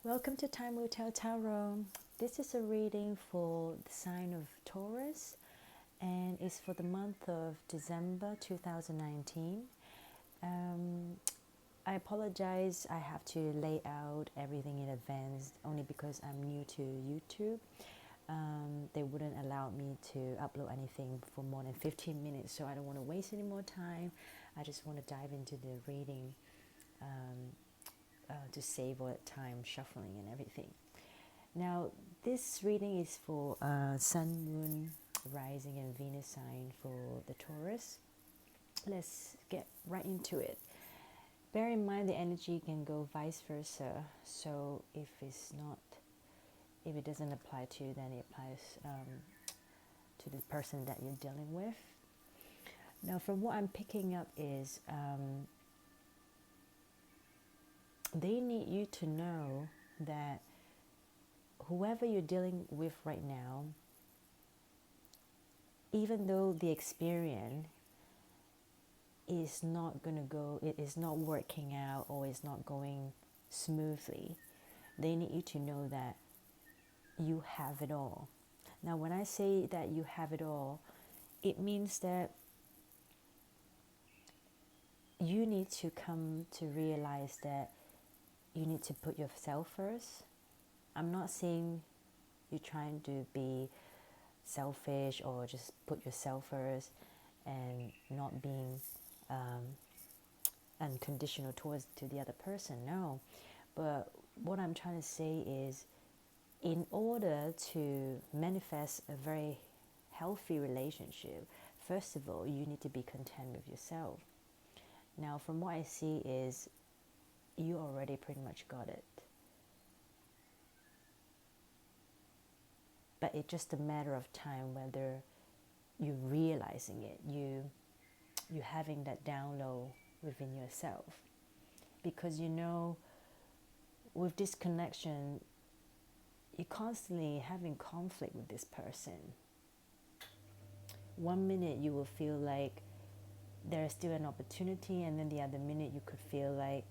Welcome to Time Will Tell Tarot. This is a reading for the sign of Taurus and it's for the month of December 2019. Um, I apologize, I have to lay out everything in advance only because I'm new to YouTube. They wouldn't allow me to upload anything for more than 15 minutes, so I don't want to waste any more time. I just want to dive into the reading to save all that time shuffling and everything. Now, this reading is for Sun, Moon, Rising, and Venus sign for the Taurus. Let's get right into it. Bear in mind the energy can go vice versa. So if it doesn't apply to you, then it applies to the person that you're dealing with. Now, from what I'm picking up is they need you to know that whoever you're dealing with right now, even though the experience is not going to go, it is not working out or is not going smoothly, they need you to know that you have it all. Now, when I say that you have it all, it means that you need to come to realize that you need to put yourself first. I'm not saying you're trying to be selfish or just put yourself first and not being unconditional towards to the other person. No, but what I'm trying to say is, in order to manifest a very healthy relationship, first of all, you need to be content with yourself. Now, from what I see is you already pretty much got it. But it's just a matter of time whether you're realizing it, you having that download within yourself. Because with this connection, you're constantly having conflict with this person. One minute you will feel like there's still an opportunity, and then the other minute you could feel like,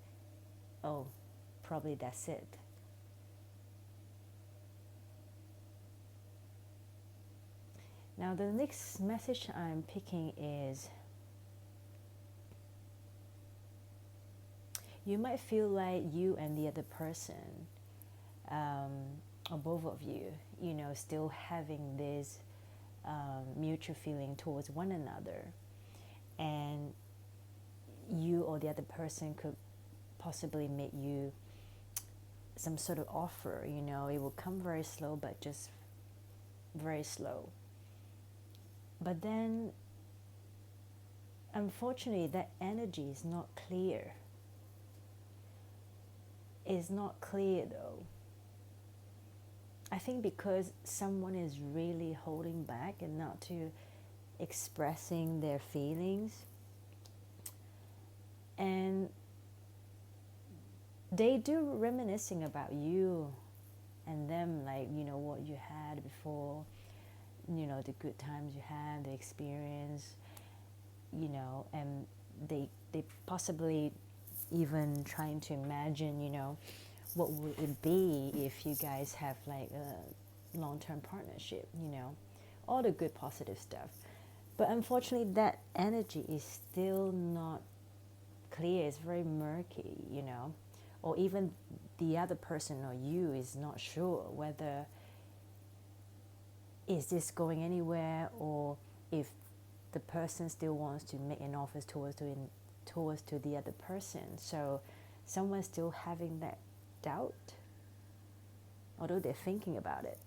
oh, probably that's it. Now, the next message I'm picking is, you might feel like you and the other person, or both of you, still having this mutual feeling towards one another. And you or the other person could possibly make you some sort of offer. It will come very slow, but just very slow. But then, unfortunately, that energy is not clear. It's not clear though. I think because someone is really holding back and not to expressing their feelings, and they do reminiscing about you and them, like what you had before, the good times you had, the experience, and they possibly even trying to imagine, what would it be if you guys have like a long-term partnership, all the good positive stuff. But unfortunately, that energy is still not clear. It's very murky, or even the other person or you is not sure whether is this going anywhere, or if the person still wants to make an offer towards to the other person. So someone's still having that doubt, although they're thinking about it.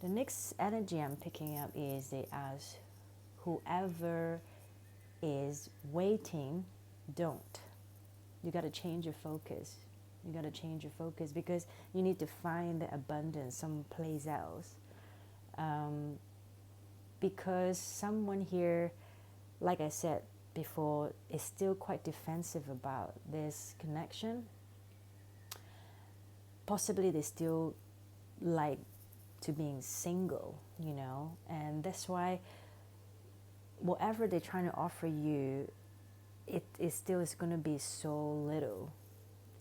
The next energy I'm picking up is they ask, whoever is waiting, don't. You got to change your focus. You got to change your focus because you need to find the abundance someplace else. Because someone here, like I said before, is still quite defensive about this connection. Possibly they still like to being single, and that's why whatever they're trying to offer you, it still is going to be so little.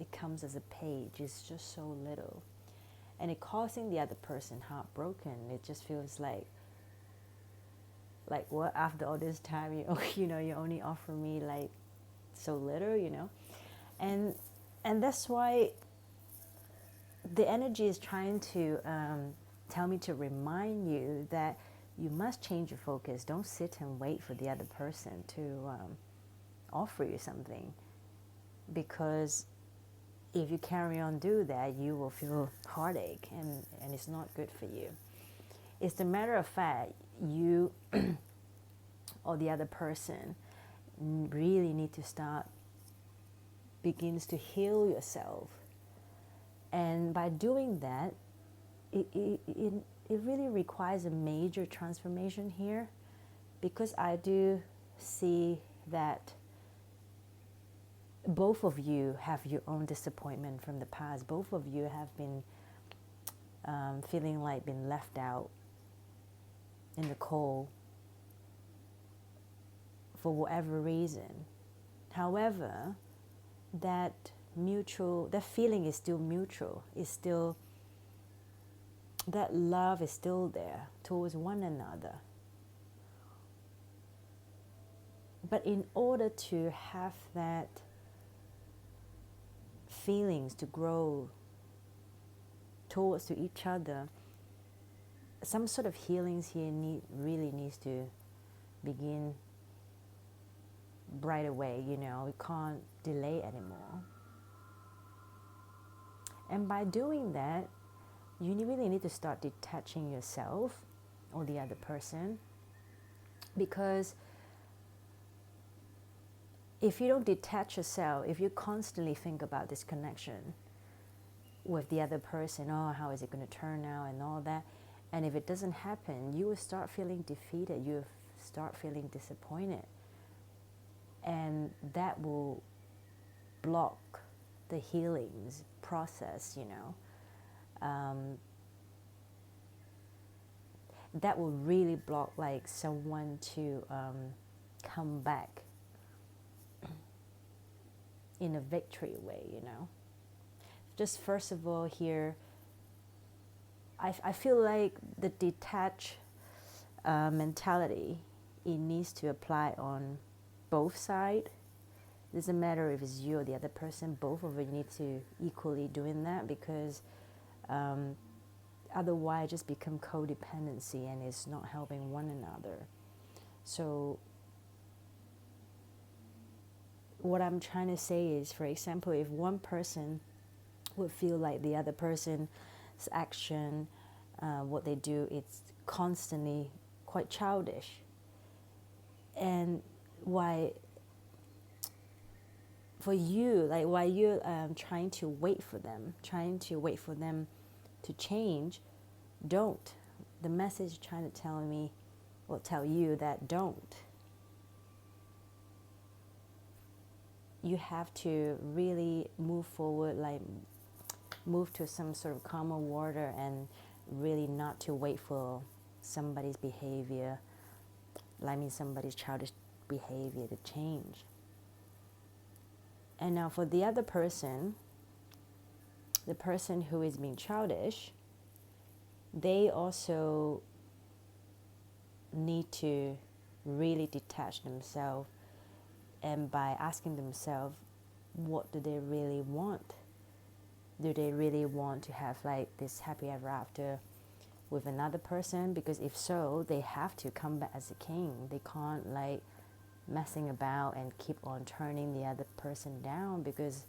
it comes as a page. It's just so little. And it causing the other person heartbroken. It just feels like what, after all this time, you know, you only offer me like so little, you know. And that's why the energy is trying to tell me to remind you that you must change your focus. Don't sit and wait for the other person to offer you something, because if you carry on do that, you will feel heartache, and it's not good for you. It's a matter of fact, you or the other person really need to start begins to heal yourself. And by doing that, it really requires a major transformation here, because I do see that both of you have your own disappointment from the past. Both of you have been feeling like been left out in the cold for whatever reason. However, that feeling is still mutual. It's still, that love is still there towards one another. But in order to have that feelings to grow towards to each other, some sort of healings here really needs to begin right away. You know, we can't delay anymore. And by doing that, you really need to start detaching yourself or the other person, because if you don't detach yourself, if you constantly think about this connection with the other person, oh, how is it going to turn out and all that, and if it doesn't happen, you will start feeling defeated, you will start feeling disappointed, and that will block the healings process, you know. That will really block like someone to come back in a victory way, you know. Just first of all here, I feel like the detached mentality, it needs to apply on both sides. It doesn't matter if it's you or the other person, both of you need to equally doing that, because otherwise it just become codependency and it's not helping one another. So what I'm trying to say is, for example, if one person would feel like the other person's action, what they do, it's constantly quite childish, and why for you, like why you're trying to wait for them to change, don't. The message trying to tell me, or tell you that don't. You have to really move forward, like move to some sort of calmer water, and really not to wait for somebody's behavior, somebody's childish behavior to change. And now for the other person, the person who is being childish, they also need to really detach themselves, and by asking themselves, what do they really want? Do they really want to have like this happy ever after with another person? Because if so, they have to come back as a king. They can't like messing about and keep on turning the other person down, because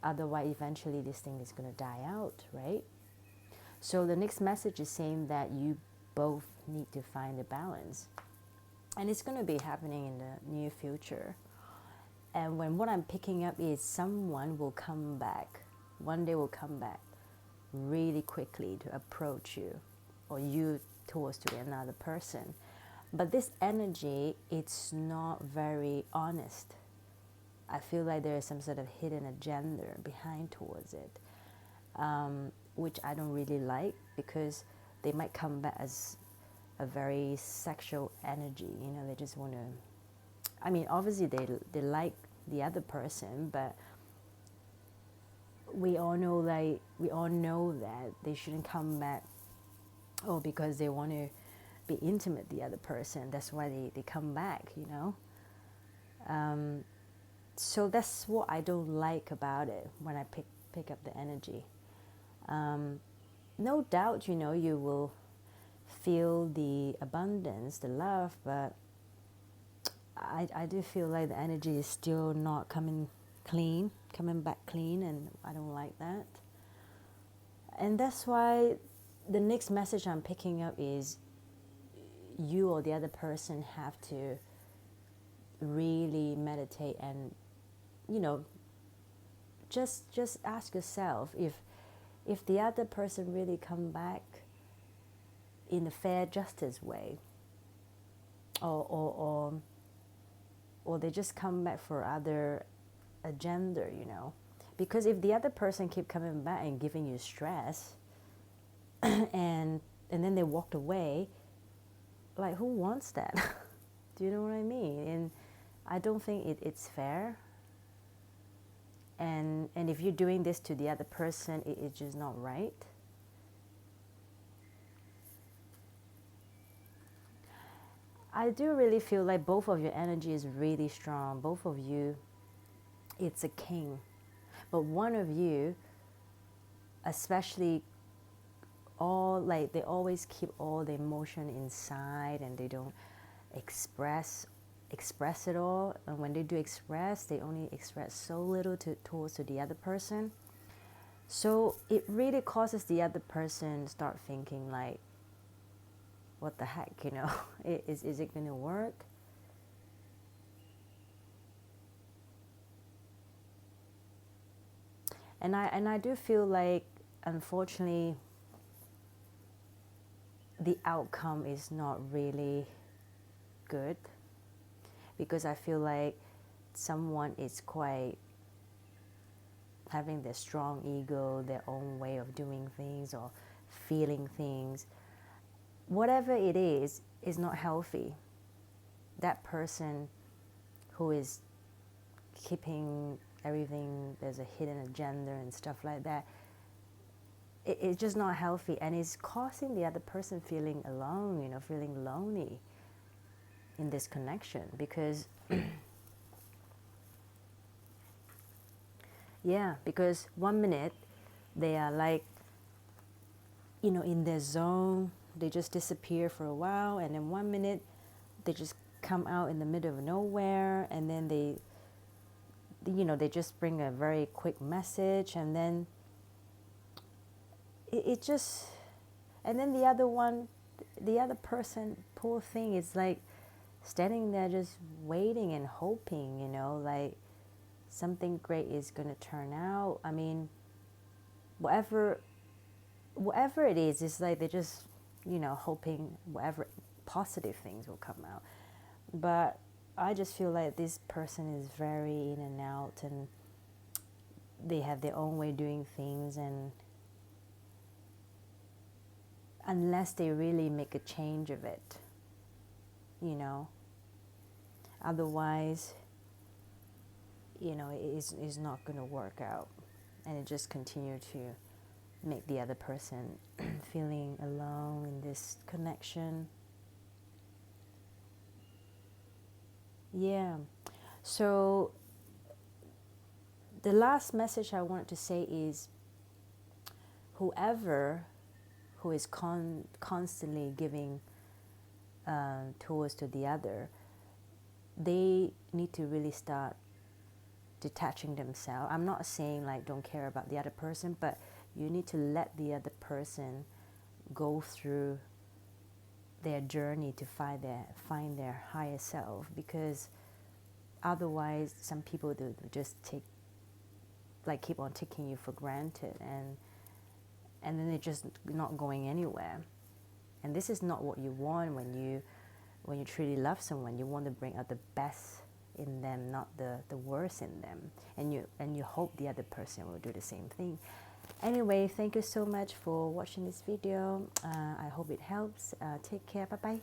otherwise eventually this thing is going to die out, right? So the next message is saying that you both need to find a balance, and it's going to be happening in the near future. And what I'm picking up is someone will come back, one day will come back really quickly to approach you, or you towards to another person. But this energy, it's not very honest. I feel like there is some sort of hidden agenda behind towards it, which I don't really like, because they might come back as a very sexual energy. You know, they just want to, I mean, obviously they like the other person, but we all know, like, we all know that they shouldn't come back, oh, because they want to be intimate with the other person. That's why they come back, you know. So that's what I don't like about it when I pick up the energy. No doubt, you know, you will feel the abundance, the love, but I do feel like the energy is still not coming back clean, and I don't like that. And that's why the next message I'm picking up is you or the other person have to really meditate and, you know, just ask yourself if the other person really come back in a fair justice way, or they just come back for other agenda, you know. Because if the other person keep coming back and giving you stress and then they walked away, like, who wants that? Do you know what I mean? And I don't think it's fair. And if you're doing this to the other person, it's just not right. I do really feel like both of your energy is really strong. Both of you, it's a king. But one of you, especially, they always keep all the emotion inside, and they don't express it all. And when they do express, they only express so little towards the other person. So it really causes the other person start thinking like, what the heck, you know? Is it going to work? And I do feel like, unfortunately, the outcome is not really good, because I feel like someone is quite having their strong ego, their own way of doing things or feeling things. Whatever it is not healthy. That person who is keeping everything, there's a hidden agenda and stuff like that, it's just not healthy, and it's causing the other person feeling alone, you know, feeling lonely in this connection. Because yeah, because 1 minute they are like, you know, in their zone, they just disappear for a while, and then 1 minute they just come out in the middle of nowhere, and then they, you know, they just bring a very quick message, and then it just, and then the other person, poor thing, is like standing there just waiting and hoping, you know, like something great is going to turn out. I mean, whatever it is, it's like they're just, you know, hoping whatever positive things will come out. But I just feel like this person is very in and out, and they have their own way of doing things, and unless they really make a change of it, you know, otherwise, you know, it's not going to work out, and it just continue to make the other person feeling alone in this connection. Yeah. So the last message I wanted to say is, whoever who is constantly giving towards to the other, they need to really start detaching themselves. I'm not saying like don't care about the other person, but you need to let the other person go through their journey to find their higher self, because otherwise some people do just keep on taking you for granted, and then they're just not going anywhere. And this is not what you want when you truly love someone. You want to bring out the best in them, not the worst in them. And you hope the other person will do the same thing. Anyway, thank you so much for watching this video. I hope it helps. Take care. Bye-bye.